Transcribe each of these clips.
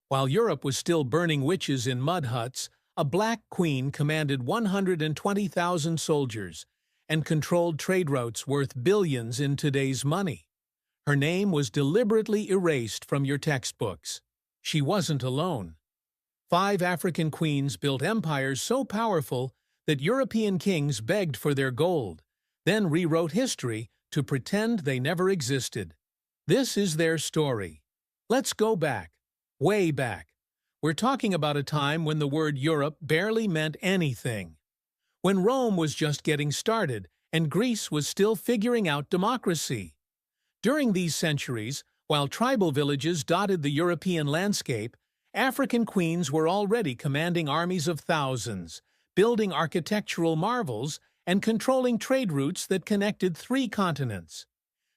While Europe was still burning witches in mud huts, a black queen commanded 120,000 soldiers and controlled trade routes worth billions in today's money. Her name was deliberately erased from your textbooks. She wasn't alone. 5 African queens built empires so powerful that European kings begged for their gold, then rewrote history to pretend they never existed. This is their story. Let's go back, way back. We're talking about a time when the word Europe barely meant anything. When Rome was just getting started and Greece was still figuring out democracy. During these centuries, while tribal villages dotted the European landscape, African queens were already commanding armies of thousands, building architectural marvels, and controlling trade routes that connected 3 continents.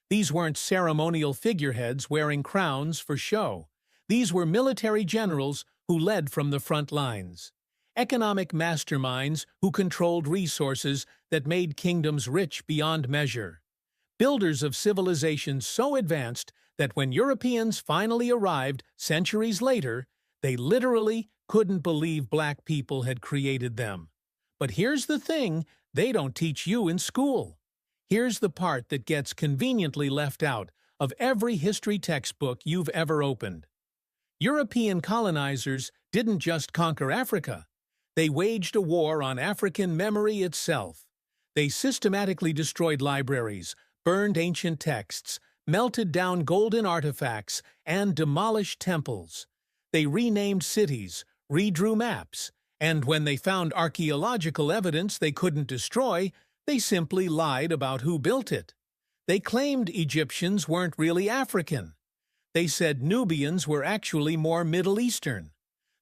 These weren't ceremonial figureheads wearing crowns for show. These were military generals who led from the front lines. Economic masterminds who controlled resources that made kingdoms rich beyond measure. Builders of civilizations so advanced that when Europeans finally arrived centuries later, they literally couldn't believe black people had created them. But here's the thing they don't teach you in school. Here's the part that gets conveniently left out of every history textbook you've ever opened. European colonizers didn't just conquer Africa. They waged a war on African memory itself. They systematically destroyed libraries, burned ancient texts, melted down golden artifacts, and demolished temples. They renamed cities, redrew maps, and when they found archaeological evidence they couldn't destroy, they simply lied about who built it. They claimed Egyptians weren't really African. They said Nubians were actually more Middle Eastern.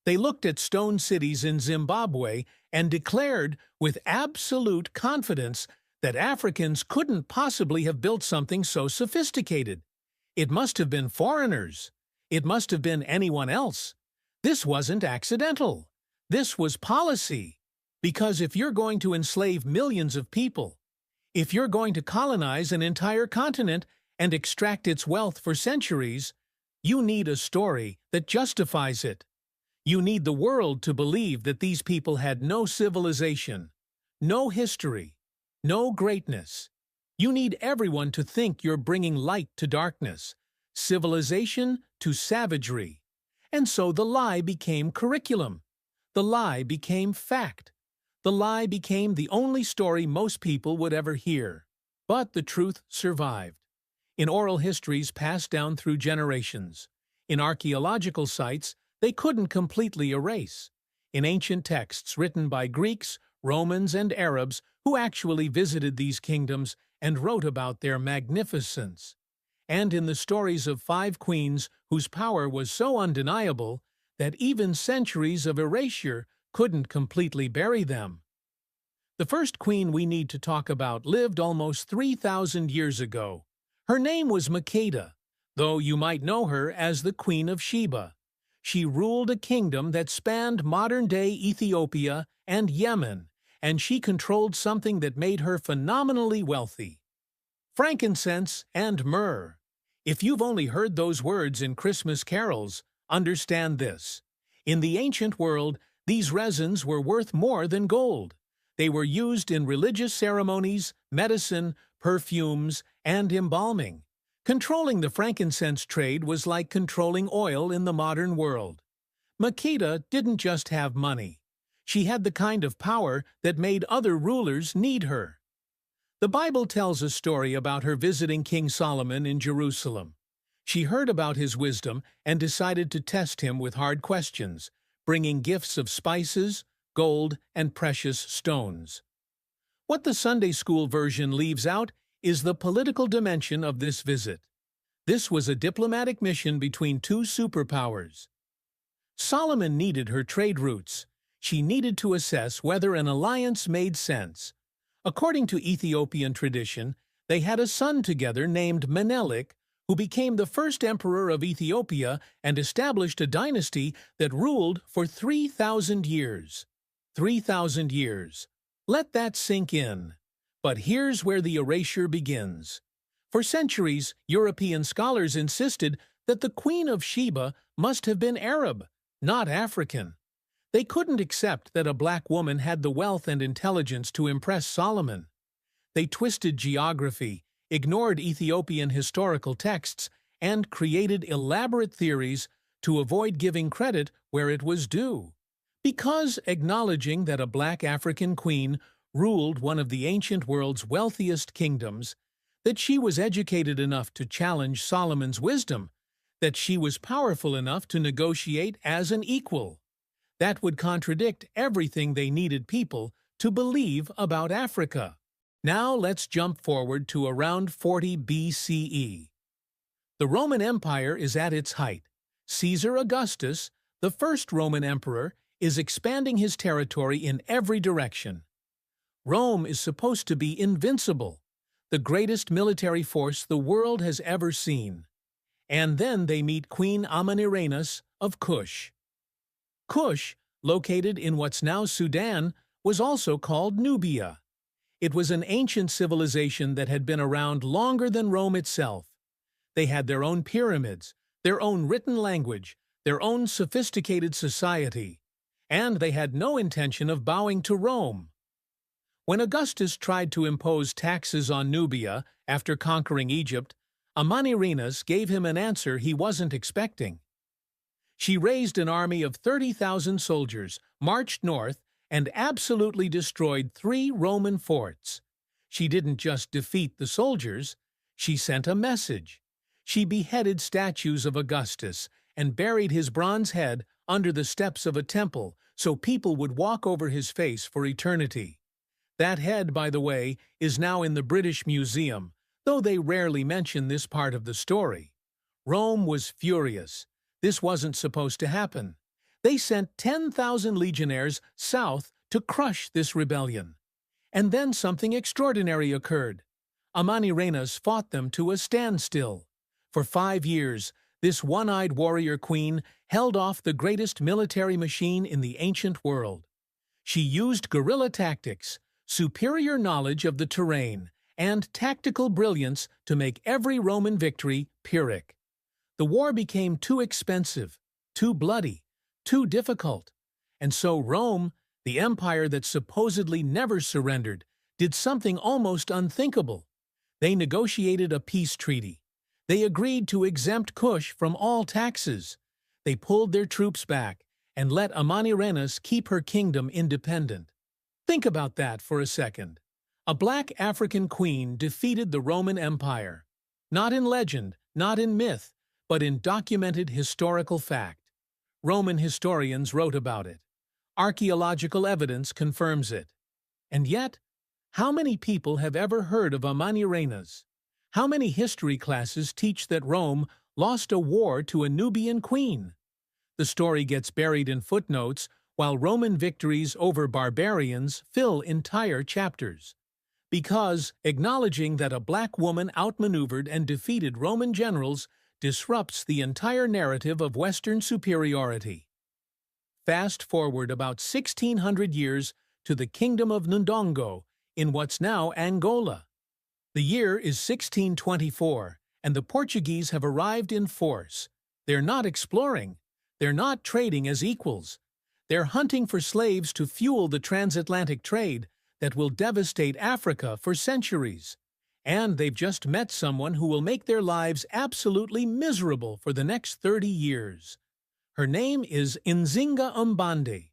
They looked at stone cities in Zimbabwe and declared with absolute confidence that Africans couldn't possibly have built something so sophisticated. It must have been foreigners. It must have been anyone else. This wasn't accidental. This was policy. Because if you're going to enslave millions of people, if you're going to colonize an entire continent and extract its wealth for centuries, you need a story that justifies it. You need the world to believe that these people had no civilization, no history, no greatness. You need everyone to think you're bringing light to darkness, civilization to savagery. And so the lie became curriculum. The lie became fact. The lie became the only story most people would ever hear. But the truth survived. In oral histories passed down through generations. In archaeological sites they couldn't completely erase. In ancient texts written by Greeks, Romans, and Arabs who actually visited these kingdoms and wrote about their magnificence. And in the stories of 5 queens whose power was so undeniable that even centuries of erasure couldn't completely bury them. The first queen we need to talk about lived almost 3,000 years ago. Her name was Makeda, though you might know her as the Queen of Sheba. She ruled a kingdom that spanned modern-day Ethiopia and Yemen, and she controlled something that made her phenomenally wealthy: frankincense and myrrh. If you've only heard those words in Christmas carols, understand this. In the ancient world, these resins were worth more than gold. They were used in religious ceremonies, medicine, perfumes, and embalming. Controlling the frankincense trade was like controlling oil in the modern world. Makeda didn't just have money. She had the kind of power that made other rulers need her. The Bible tells a story about her visiting King Solomon in Jerusalem. She heard about his wisdom and decided to test him with hard questions, bringing gifts of spices, gold, and precious stones. What the Sunday school version leaves out is the political dimension of this visit. This was a diplomatic mission between 2 superpowers. Solomon needed her trade routes. She needed to assess whether an alliance made sense. According to Ethiopian tradition, they had a son together named Menelik, who became the first emperor of Ethiopia and established a dynasty that ruled for 3,000 years. 3,000 years. Let that sink in. But here's where the erasure begins. For centuries, European scholars insisted that the Queen of Sheba must have been Arab, not African. They couldn't accept that a black woman had the wealth and intelligence to impress Solomon. They twisted geography, ignored Ethiopian historical texts, and created elaborate theories to avoid giving credit where it was due. Because acknowledging that a black African queen ruled one of the ancient world's wealthiest kingdoms, that she was educated enough to challenge Solomon's wisdom, that she was powerful enough to negotiate as an equal. That would contradict everything they needed people to believe about Africa. Now let's jump forward to around 40 BCE. The Roman Empire is at its height. Caesar Augustus, the first Roman emperor, is expanding his territory in every direction. Rome is supposed to be invincible, the greatest military force the world has ever seen. And then they meet Queen Amanirenas of Kush. Kush, located in what's now Sudan, was also called Nubia. It was an ancient civilization that had been around longer than Rome itself. They had their own pyramids, their own written language, their own sophisticated society, and they had no intention of bowing to Rome. When Augustus tried to impose taxes on Nubia after conquering Egypt, Amanirenas gave him an answer he wasn't expecting. She raised an army of 30,000 soldiers, marched north, and absolutely destroyed 3 Roman forts. She didn't just defeat the soldiers, she sent a message. She beheaded statues of Augustus and buried his bronze head under the steps of a temple so people would walk over his face for eternity. That head, by the way, is now in the British Museum, though they rarely mention this part of the story. Rome was furious. This wasn't supposed to happen. They sent 10,000 legionnaires south to crush this rebellion. And then something extraordinary occurred. Amanirenas fought them to a standstill. For 5 years, this one-eyed warrior queen held off the greatest military machine in the ancient world. She used guerrilla tactics, superior knowledge of the terrain, and tactical brilliance to make every Roman victory Pyrrhic. The war became too expensive, too bloody, too difficult, and so Rome, the empire that supposedly never surrendered, did something almost unthinkable. They negotiated a peace treaty. They agreed to exempt Kush from all taxes. They pulled their troops back and let Amanirenas keep her kingdom independent. Think about that for a second. A black African queen defeated the Roman Empire. Not in legend, not in myth, but in documented historical fact. Roman historians wrote about it. Archaeological evidence confirms it. And yet, how many people have ever heard of Amanirenas? How many history classes teach that Rome lost a war to a Nubian queen? The story gets buried in footnotes, while Roman victories over barbarians fill entire chapters. Because acknowledging that a black woman outmaneuvered and defeated Roman generals disrupts the entire narrative of Western superiority. Fast forward about 1,600 years to the Kingdom of Ndongo in what's now Angola. The year is 1624, and the Portuguese have arrived in force. They're not exploring. They're not trading as equals. They're hunting for slaves to fuel the transatlantic trade that will devastate Africa for centuries. And they've just met someone who will make their lives absolutely miserable for the next 30 years. Her name is Nzinga Mbande.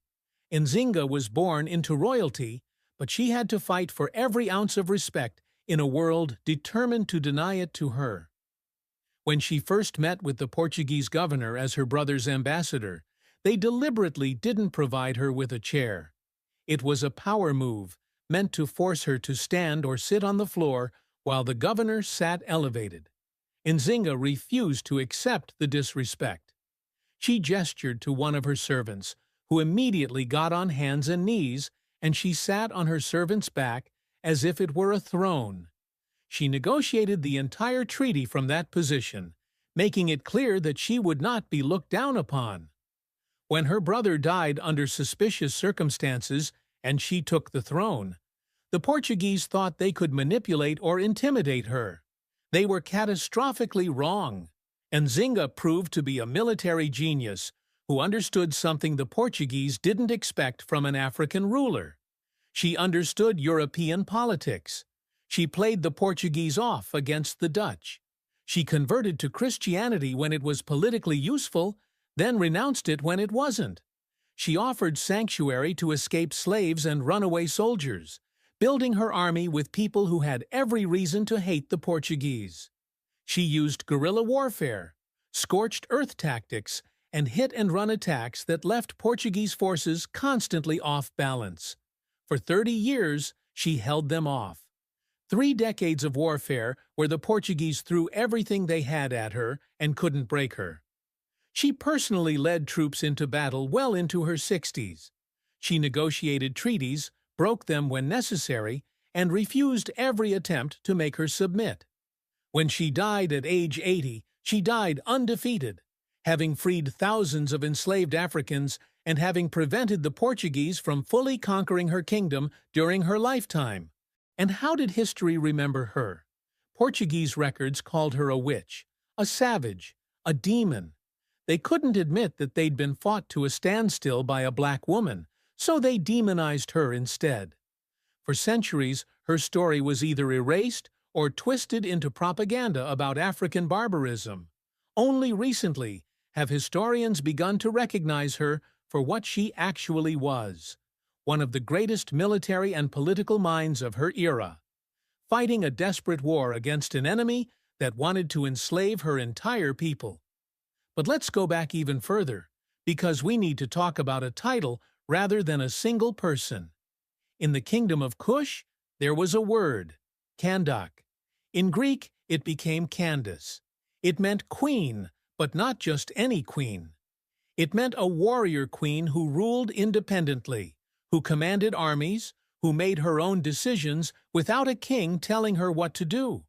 Nzinga was born into royalty, but she had to fight for every ounce of respect in a world determined to deny it to her. When she first met with the Portuguese governor as her brother's ambassador, they deliberately didn't provide her with a chair. It was a power move, meant to force her to stand or sit on the floor while the governor sat elevated. Nzinga refused to accept the disrespect. She gestured to one of her servants, who immediately got on hands and knees, and she sat on her servant's back as if it were a throne. She negotiated the entire treaty from that position, making it clear that she would not be looked down upon. When her brother died under suspicious circumstances and she took the throne, the Portuguese thought they could manipulate or intimidate her. They were catastrophically wrong. Nzinga proved to be a military genius who understood something the Portuguese didn't expect from an African ruler. She understood European politics. She played the Portuguese off against the Dutch. She converted to Christianity when it was politically useful, then renounced it when it wasn't. She offered sanctuary to escaped slaves and runaway soldiers, building her army with people who had every reason to hate the Portuguese. She used guerrilla warfare, scorched earth tactics, and hit-and-run attacks that left Portuguese forces constantly off balance. For 30 years, she held them off. 3 decades of warfare where the Portuguese threw everything they had at her and couldn't break her. She personally led troops into battle well into her 60s. She negotiated treaties, broke them when necessary, and refused every attempt to make her submit. When she died at age 80, she died undefeated, having freed thousands of enslaved Africans and having prevented the Portuguese from fully conquering her kingdom during her lifetime. And how did history remember her? Portuguese records called her a witch, a savage, a demon. They couldn't admit that they'd been fought to a standstill by a black woman, so they demonized her instead. For centuries, her story was either erased or twisted into propaganda about African barbarism. Only recently have historians begun to recognize her for what she actually was, one of the greatest military and political minds of her era, fighting a desperate war against an enemy that wanted to enslave her entire people. But let's go back even further, because we need to talk about a title rather than a single person. In the kingdom of Kush, there was a word, Kandak. In Greek, it became Candace. It meant queen, but not just any queen. It meant a warrior queen who ruled independently, who commanded armies, who made her own decisions without a king telling her what to do.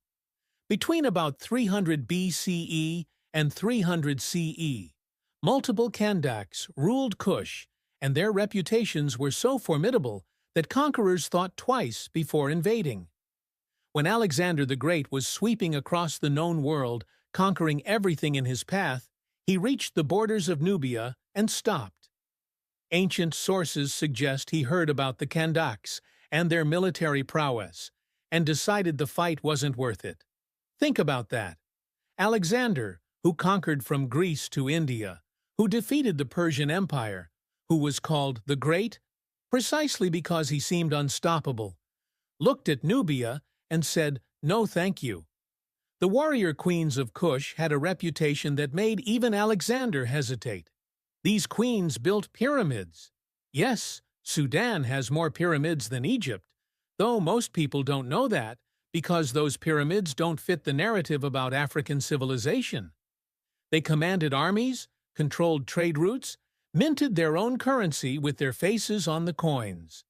Between about 300 BCE and 300 CE, multiple Kandaks ruled Kush, and their reputations were so formidable that conquerors thought twice before invading. When Alexander the Great was sweeping across the known world, conquering everything in his path, he reached the borders of Nubia and stopped. Ancient sources suggest he heard about the Kandaks and their military prowess, and decided the fight wasn't worth it. Think about that. Alexander, who conquered from Greece to India, who defeated the Persian Empire, who was called the Great, precisely because he seemed unstoppable, looked at Nubia and said, "No, thank you." The warrior queens of Kush had a reputation that made even Alexander hesitate. These queens built pyramids. Yes, Sudan has more pyramids than Egypt, though most people don't know that because those pyramids don't fit the narrative about African civilization. They commanded armies, controlled trade routes, minted their own currency with their faces on the coins.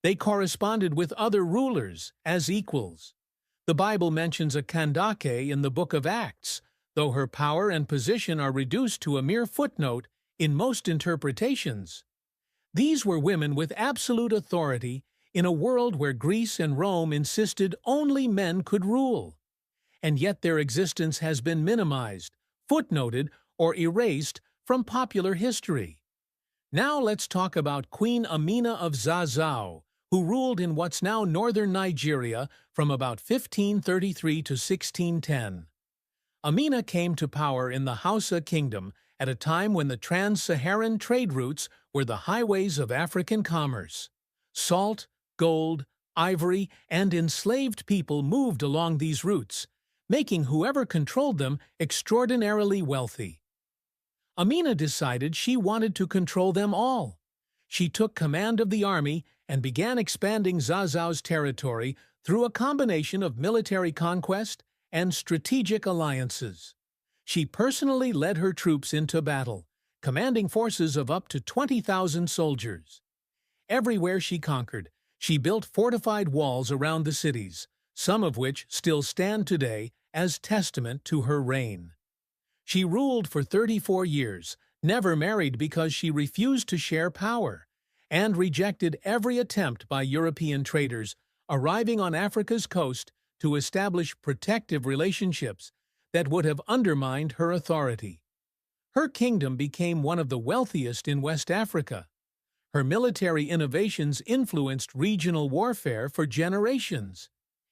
They corresponded with other rulers as equals. The Bible mentions a Kandake in the book of Acts, though her power and position are reduced to a mere footnote in most interpretations. These were women with absolute authority in a world where Greece and Rome insisted only men could rule. And yet their existence has been minimized, footnoted, or erased from popular history. Now let's talk about Queen Amina of Zazzau, who ruled in what's now northern Nigeria from about 1533 to 1610. Amina came to power in the Hausa kingdom at a time when the trans-Saharan trade routes were the highways of African commerce. Salt, gold, ivory, and enslaved people moved along these routes, making whoever controlled them extraordinarily wealthy. Amina decided she wanted to control them all. She took command of the army and began expanding Zazzau's territory through a combination of military conquest and strategic alliances. She personally led her troops into battle, commanding forces of up to 20,000 soldiers. Everywhere she conquered, she built fortified walls around the cities, some of which still stand today as testament to her reign. She ruled for 34 years, never married because she refused to share power, and rejected every attempt by European traders arriving on Africa's coast to establish protective relationships that would have undermined her authority. Her kingdom became one of the wealthiest in West Africa. Her military innovations influenced regional warfare for generations.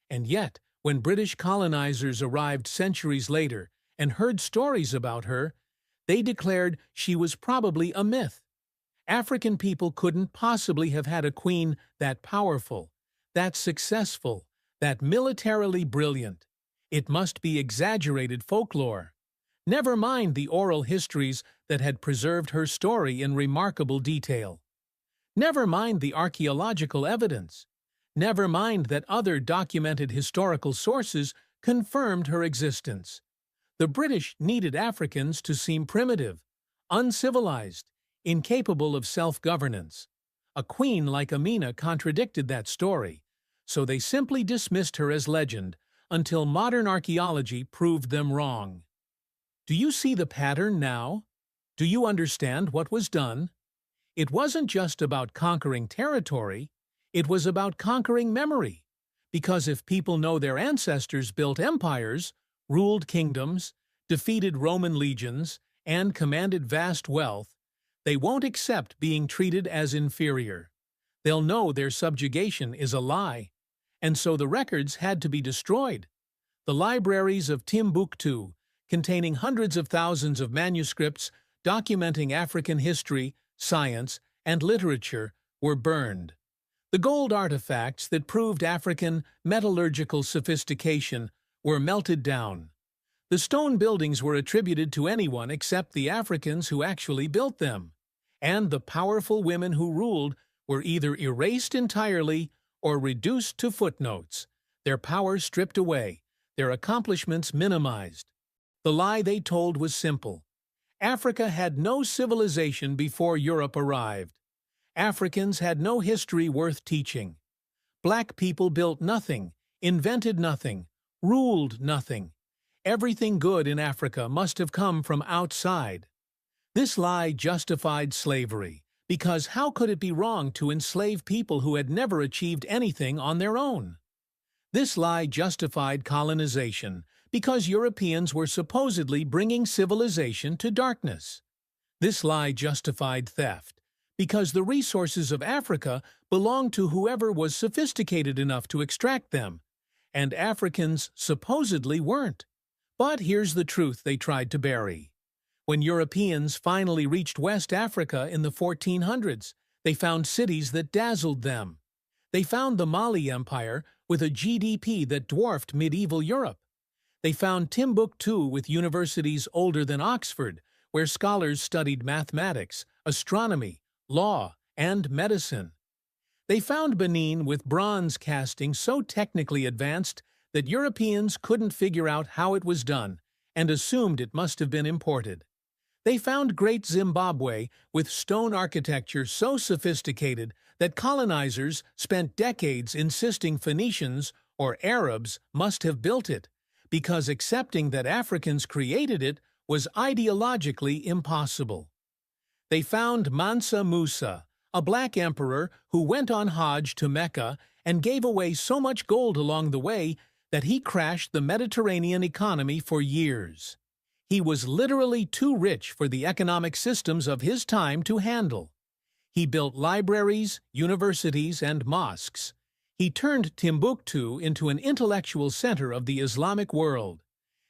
And yet, when British colonizers arrived centuries later and heard stories about her, they declared she was probably a myth. African people couldn't possibly have had a queen that powerful, that successful, that militarily brilliant. It must be exaggerated folklore. Never mind the oral histories that had preserved her story in remarkable detail. Never mind the archaeological evidence. Never mind that other documented historical sources confirmed her existence. The British needed Africans to seem primitive, uncivilized, incapable of self-governance. A queen like Amina contradicted that story, so they simply dismissed her as legend until modern archaeology proved them wrong. Do you see the pattern now? Do you understand what was done? It wasn't just about conquering territory, it was about conquering memory. Because if people know their ancestors built empires, ruled kingdoms, defeated Roman legions, and commanded vast wealth, they won't accept being treated as inferior. They'll know their subjugation is a lie. And so the records had to be destroyed. The libraries of Timbuktu, containing hundreds of thousands of manuscripts documenting African history, science, and literature, were burned. The gold artifacts that proved African metallurgical sophistication were melted down. The stone buildings were attributed to anyone except the Africans who actually built them. And the powerful women who ruled were either erased entirely or reduced to footnotes, their power stripped away, their accomplishments minimized. The lie they told was simple. Africa had no civilization before Europe arrived. Africans had no history worth teaching. Black people built nothing, invented nothing, ruled nothing. Everything good in Africa must have come from outside. This lie justified slavery, because how could it be wrong to enslave people who had never achieved anything on their own? This lie justified colonization, because Europeans were supposedly bringing civilization to darkness. This lie justified theft, because the resources of Africa belonged to whoever was sophisticated enough to extract them, and Africans supposedly weren't. But here's the truth they tried to bury. When Europeans finally reached West Africa in the 1400s, they found cities that dazzled them. They found the Mali Empire with a GDP that dwarfed medieval Europe. They found Timbuktu with universities older than Oxford, where scholars studied mathematics, astronomy, law, and medicine. They found Benin with bronze casting so technically advanced that Europeans couldn't figure out how it was done and assumed it must have been imported. They found Great Zimbabwe with stone architecture so sophisticated that colonizers spent decades insisting Phoenicians or Arabs must have built it, because accepting that Africans created it was ideologically impossible. They found Mansa Musa, a black emperor who went on Hajj to Mecca and gave away so much gold along the way that he crashed the Mediterranean economy for years. He was literally too rich for the economic systems of his time to handle. He built libraries, universities, and mosques. He turned Timbuktu into an intellectual center of the Islamic world.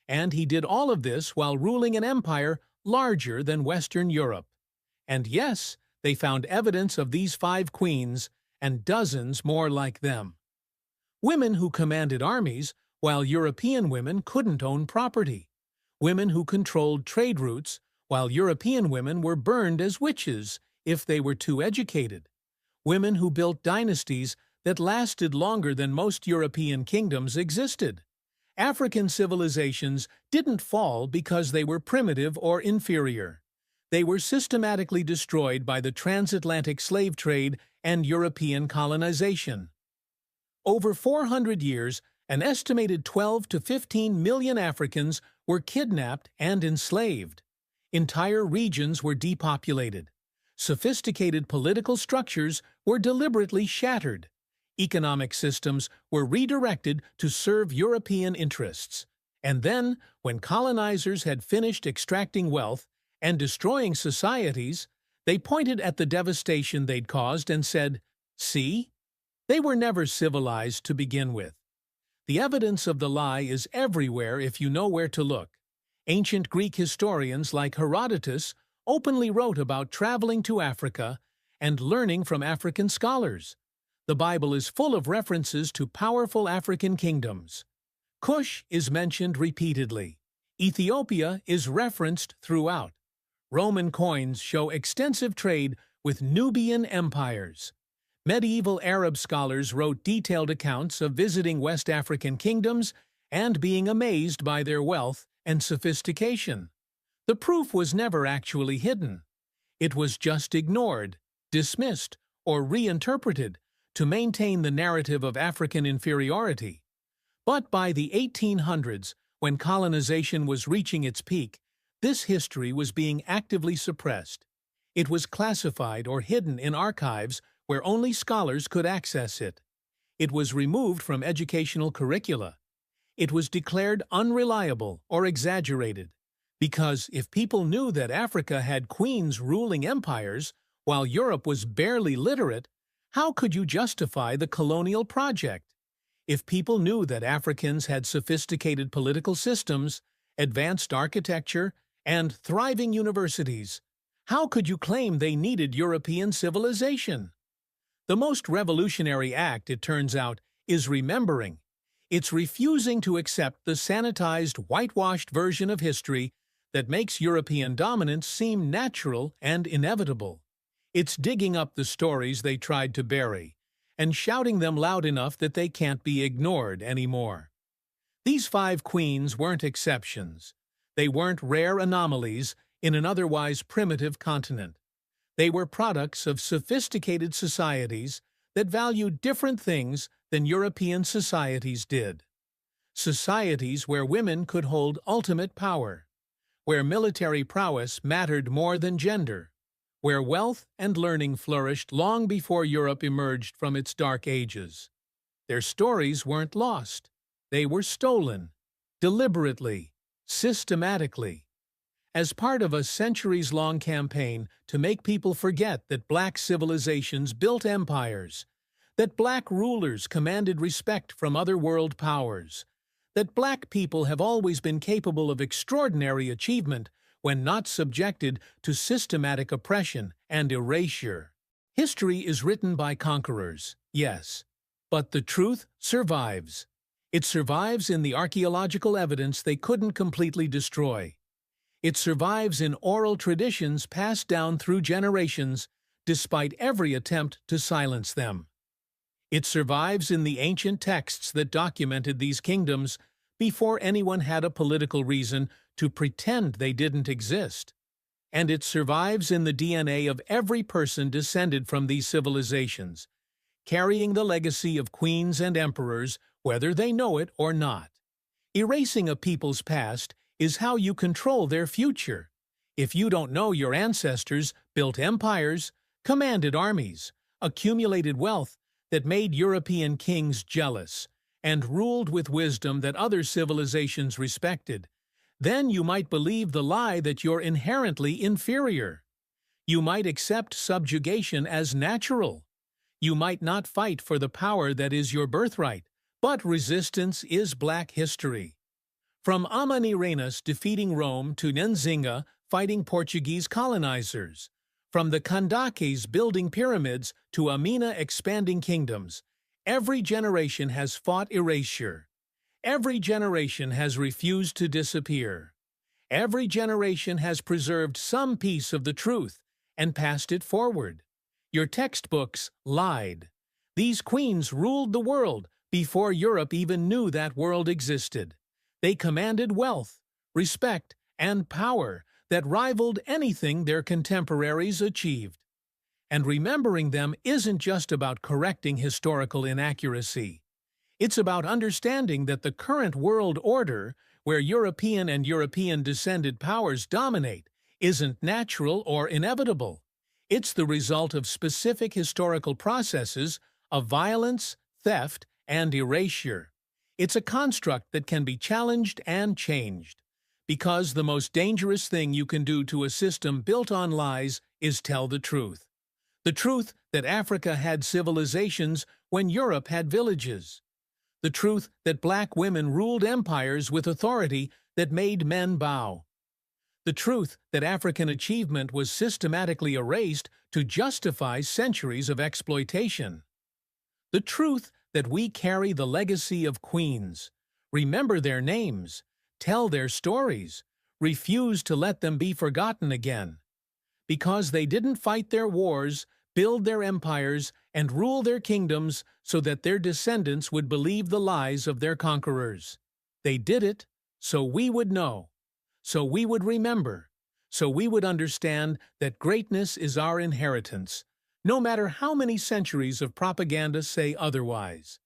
And he did all of this while ruling an empire larger than Western Europe. And yes, they found evidence of these 5 queens and dozens more like them. Women who commanded armies, while European women couldn't own property. Women who controlled trade routes, while European women were burned as witches if they were too educated. Women who built dynasties that lasted longer than most European kingdoms existed. African civilizations didn't fall because they were primitive or inferior. They were systematically destroyed by the transatlantic slave trade and European colonization. Over 400 years, an estimated 12 to 15 million Africans were kidnapped and enslaved. Entire regions were depopulated. Sophisticated political structures were deliberately shattered. Economic systems were redirected to serve European interests. And then, when colonizers had finished extracting wealth, and destroying societies, they pointed at the devastation they'd caused and said, "See? They were never civilized to begin with." The evidence of the lie is everywhere if you know where to look. Ancient Greek historians like Herodotus openly wrote about traveling to Africa and learning from African scholars. The Bible is full of references to powerful African kingdoms. Kush is mentioned repeatedly. Ethiopia is referenced throughout. Roman coins show extensive trade with Nubian empires. Medieval Arab scholars wrote detailed accounts of visiting West African kingdoms and being amazed by their wealth and sophistication. The proof was never actually hidden. It was just ignored, dismissed, or reinterpreted to maintain the narrative of African inferiority. But by the 1800s, when colonization was reaching its peak, this history was being actively suppressed. It was classified or hidden in archives where only scholars could access it. It was removed from educational curricula. It was declared unreliable or exaggerated, because if people knew that Africa had queens ruling empires while Europe was barely literate, how could you justify the colonial project? If people knew that Africans had sophisticated political systems, advanced architecture, and thriving universities, how could you claim they needed European civilization? The most revolutionary act, it turns out, is remembering. It's refusing to accept the sanitized, whitewashed version of history that makes European dominance seem natural and inevitable. It's digging up the stories they tried to bury and shouting them loud enough that they can't be ignored anymore. These 5 queens weren't exceptions. They weren't rare anomalies in an otherwise primitive continent. They were products of sophisticated societies that valued different things than European societies did. Societies where women could hold ultimate power, where military prowess mattered more than gender, where wealth and learning flourished long before Europe emerged from its dark ages. Their stories weren't lost. They were stolen, deliberately, systematically, as part of a centuries-long campaign to make people forget that black civilizations built empires, that black rulers commanded respect from other world powers, that black people have always been capable of extraordinary achievement when not subjected to systematic oppression and erasure. History is written by conquerors, yes, but the truth survives. It survives in the archaeological evidence they couldn't completely destroy. It survives in oral traditions passed down through generations, despite every attempt to silence them. It survives in the ancient texts that documented these kingdoms before anyone had a political reason to pretend they didn't exist. And it survives in the DNA of every person descended from these civilizations, carrying the legacy of queens and emperors, whether they know it or not. Erasing a people's past is how you control their future. If you don't know your ancestors built empires, commanded armies, accumulated wealth that made European kings jealous, and ruled with wisdom that other civilizations respected, then you might believe the lie that you're inherently inferior. You might accept subjugation as natural. You might not fight for the power that is your birthright, but resistance is black history. From Amanirenas defeating Rome to Nzinga fighting Portuguese colonizers, from the Kandakes building pyramids to Amina expanding kingdoms, every generation has fought erasure. Every generation has refused to disappear. Every generation has preserved some piece of the truth and passed it forward. Your textbooks lied. These queens ruled the world before Europe even knew that world existed. They commanded wealth, respect, and power that rivaled anything their contemporaries achieved. And remembering them isn't just about correcting historical inaccuracy. It's about understanding that the current world order, where European and European-descended powers dominate, isn't natural or inevitable. It's the result of specific historical processes of violence, theft, and erasure. It's a construct that can be challenged and changed. Because the most dangerous thing you can do to a system built on lies is tell the truth. The truth that Africa had civilizations when Europe had villages. The truth that black women ruled empires with authority that made men bow. The truth that African achievement was systematically erased to justify centuries of exploitation. The truth that we carry the legacy of queens, remember their names, tell their stories, refuse to let them be forgotten again. Because they didn't fight their wars, build their empires, and rule their kingdoms so that their descendants would believe the lies of their conquerors. They did it so we would know, so we would remember, so we would understand that greatness is our inheritance, no matter how many centuries of propaganda say otherwise.